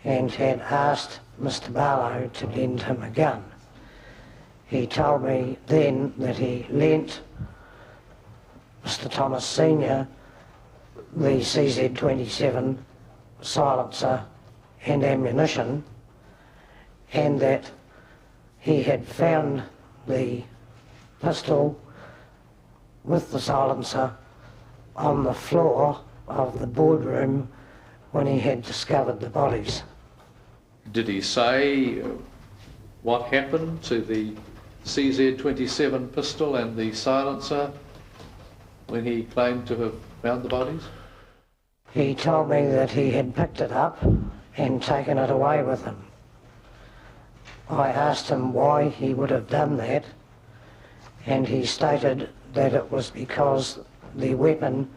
and had asked Mr. Barlow to lend him a gun. He told me then that he lent Mr. Thomas Sr. the CZ-27 silencer and ammunition, and that he had found the pistol with the silencer on the floor of the boardroom when he had discovered the bodies. Did he say what happened to the CZ-27 pistol and the silencer when he claimed to have found the bodies? He told me that he had picked it up and taken it away with him. I asked him why he would have done that, and he stated that it was because the weapon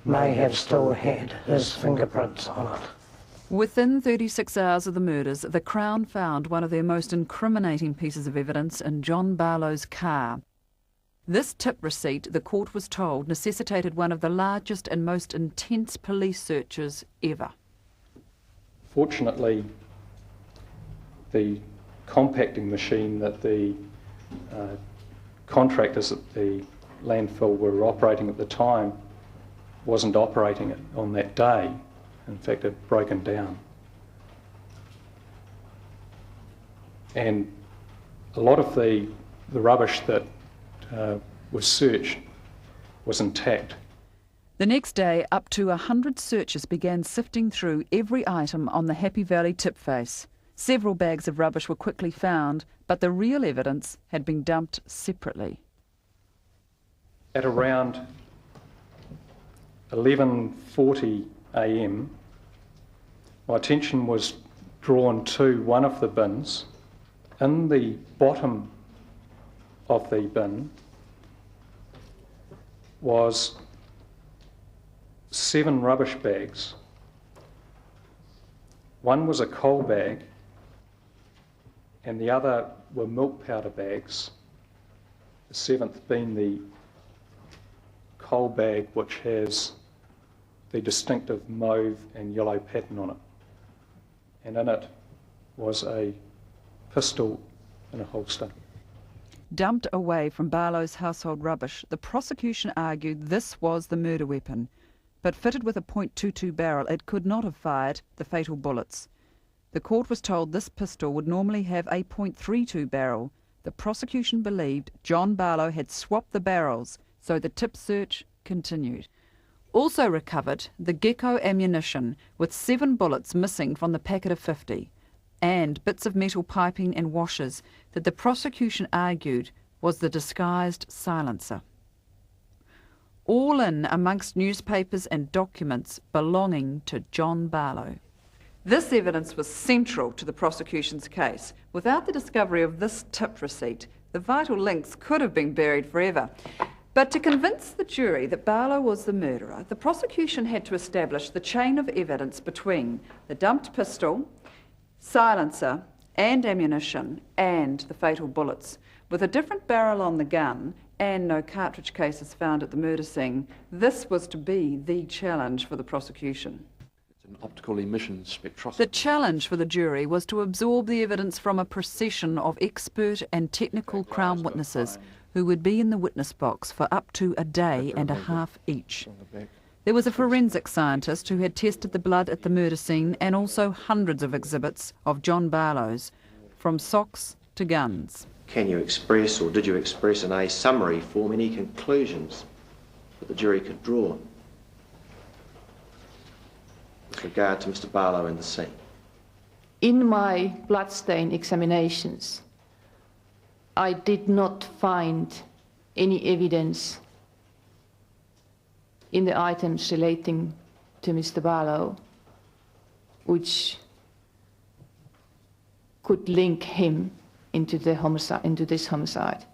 may have still had his fingerprints on it. Within 36 hours of the murders, the Crown found one of their most incriminating pieces of evidence in John Barlow's car. This tip receipt, the court was told, necessitated one of the largest and most intense police searches ever. Fortunately, the compacting machine that the contractors at the landfill were operating at the time wasn't operating it on that day. In fact, it had broken down. And a lot of the rubbish that was searched was intact. The next day, up to 100 searchers began sifting through every item on the Happy Valley tip face. Several bags of rubbish were quickly found, but the real evidence had been dumped separately. At around 11:40 a.m, my attention was drawn to one of the bins. In the bottom of the bin was 7 rubbish bags. One was a coal bag and the other were milk powder bags, the 7th being the coal bag, which has the distinctive mauve and yellow pattern on it. And in it was a pistol in a holster. Dumped away from Barlow's household rubbish, the prosecution argued this was the murder weapon, but fitted with a .22 barrel, it could not have fired the fatal bullets. The court was told this pistol would normally have a .32 barrel. The prosecution believed John Barlow had swapped the barrels, so the tip search continued. Also recovered the Gecko ammunition with 7 bullets missing from the packet of 50, and bits of metal piping and washers that the prosecution argued was the disguised silencer. All in amongst newspapers and documents belonging to John Barlow. This evidence was central to the prosecution's case. Without the discovery of this tip receipt, the vital links could have been buried forever. But to convince the jury that Barlow was the murderer, the prosecution had to establish the chain of evidence between the dumped pistol, silencer and ammunition and the fatal bullets. With a different barrel on the gun and no cartridge cases found at the murder scene, this was to be the challenge for the prosecution. It's an optical emission spectroscopy. The challenge for the jury was to absorb the evidence from a procession of expert and technical Crown witnesses who would be in the witness box for up to a day and a half each. There was a forensic scientist who had tested the blood at the murder scene and also hundreds of exhibits of John Barlow's, from socks to guns. Can you express, or did you express in a summary form, any conclusions that the jury could draw with regard to Mr. Barlow and the scene? In my bloodstain examinations, I did not find any evidence in the items relating to Mr. Barlow which could link him into the homicide, into this homicide.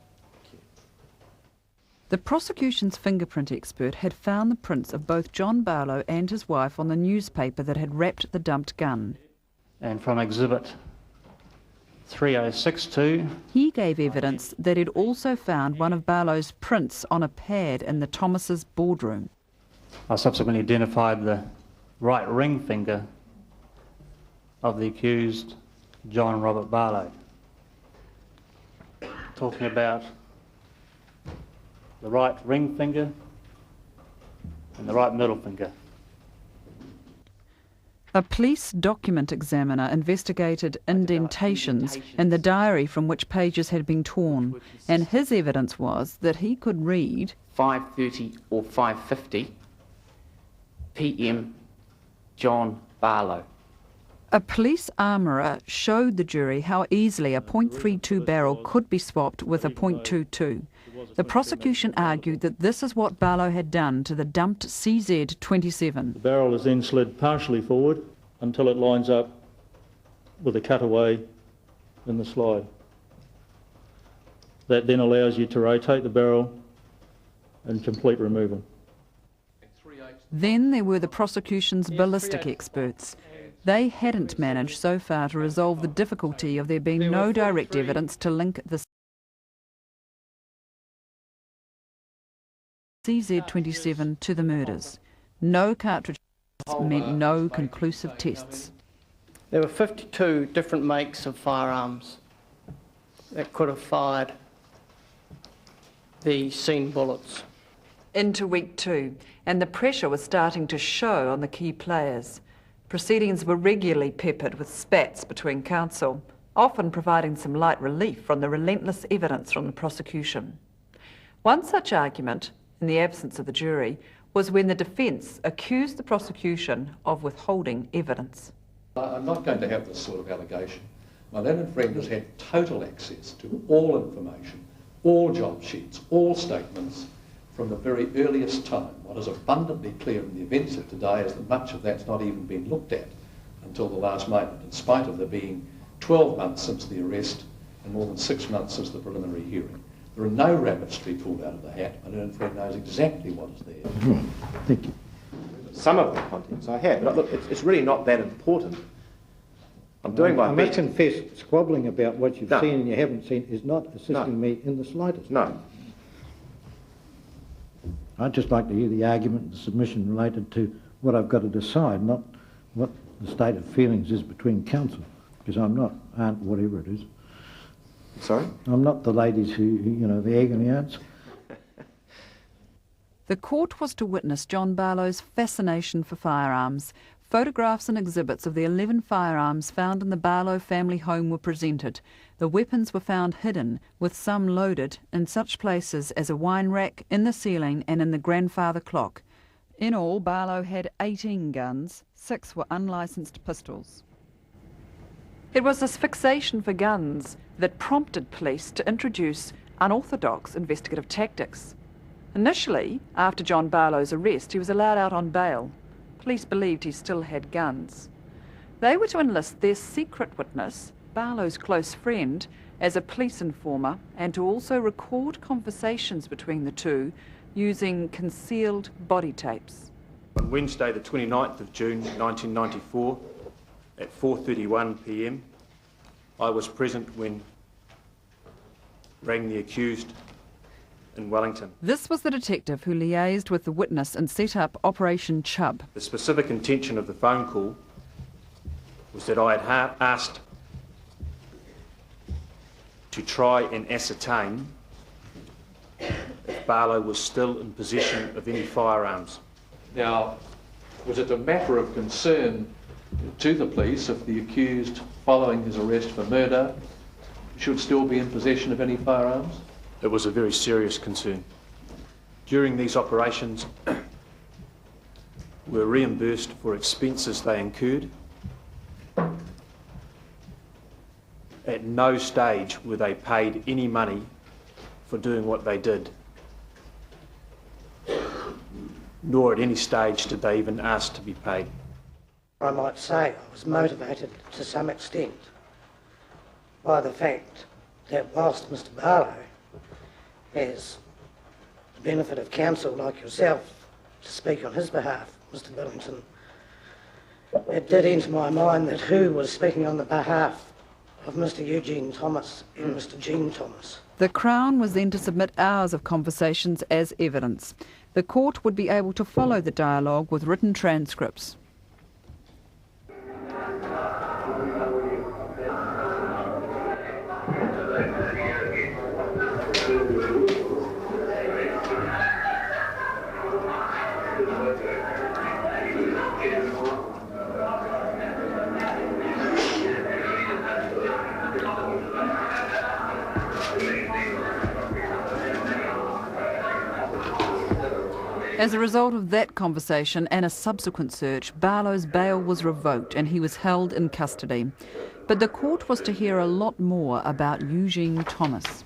The prosecution's fingerprint expert had found the prints of both John Barlow and his wife on the newspaper that had wrapped the dumped gun. And from exhibit 3062, he gave evidence that he'd also found one of Barlow's prints on a pad in the Thomases' boardroom. I subsequently identified the right ring finger of the accused, John Robert Barlow, talking about the right ring finger and the right middle finger. A police document examiner investigated indentations in the diary from which pages had been torn, and his evidence was that he could read 5:30 or 5:50 p.m. John Barlow. A police armourer showed the jury how easily a .32 barrel could be swapped with a .22. The prosecution argued that this is what Barlow had done to the dumped CZ-27. The barrel is then slid partially forward until it lines up with a cutaway in the slide. That then allows you to rotate the barrel and complete removal. Then there were the prosecution's ballistic experts. They hadn't managed so far to resolve the difficulty of there being no direct evidence to link the CZ-27 to the murders. No cartridges meant no conclusive tests. There were 52 different makes of firearms that could have fired the scene bullets. Into week 2, and the pressure was starting to show on the key players. Proceedings were regularly peppered with spats between counsel, often providing some light relief from the relentless evidence from the prosecution. One such argument, in the absence of the jury, was when the defence accused the prosecution of withholding evidence. I'm not going to have this sort of allegation. My learned friend has had total access to all information, all job sheets, all statements from the very earliest time. What is abundantly clear in the events of today is that much of that's not even been looked at until the last moment, in spite of there being 12 months since the arrest and more than 6 months since the preliminary hearing. There are no rabbits to be pulled out of the hat. My learned friend knows exactly what is there. Thank you. Some of the contents I have, but look, it's really not that important. I'm doing my best. I must confess, squabbling about what you've No. seen and you haven't seen is not assisting me in the slightest. No. I'd just like to hear the argument, the submission related to what I've got to decide, not what the state of feelings is between counsel, because I'm not, aunt whatever it is. Sorry? I'm not the ladies who you know, the agony aunts. The court was to witness John Barlow's fascination for firearms. Photographs and exhibits of the 11 firearms found in the Barlow family home were presented. The weapons were found hidden, with some loaded, in such places as a wine rack, in the ceiling and in the grandfather clock. In all, Barlow had 18 guns. 6 were unlicensed pistols. It was this fixation for guns that prompted police to introduce unorthodox investigative tactics. Initially, after John Barlow's arrest, he was allowed out on bail. Police believed he still had guns. They were to enlist their secret witness, Barlow's close friend, as a police informer, and to also record conversations between the two using concealed body tapes. On Wednesday the 29th of June 1994 at 4:31 p.m, I was present when rang the accused in Wellington. This was the detective who liaised with the witness and set up Operation Chubb. The specific intention of the phone call was that I had asked to try and ascertain if Barlow was still in possession of any firearms. Now, was it a matter of concern to the police if the accused, following his arrest for murder, should still be in possession of any firearms? It was a very serious concern. During these operations, we were reimbursed for expenses they incurred. At no stage were they paid any money for doing what they did, nor at any stage did they even ask to be paid. I might say I was motivated to some extent by the fact that whilst Mr. Barlow has the benefit of counsel like yourself to speak on his behalf, Mr. Wellington, it did enter my mind that who was speaking on the behalf of Mr. Eugene Thomas and Mr. Gene Thomas. The Crown was then to submit hours of conversations as evidence. The court would be able to follow the dialogue with written transcripts. As a result of that conversation and a subsequent search, Barlow's bail was revoked and he was held in custody. But the court was to hear a lot more about Eugene Thomas.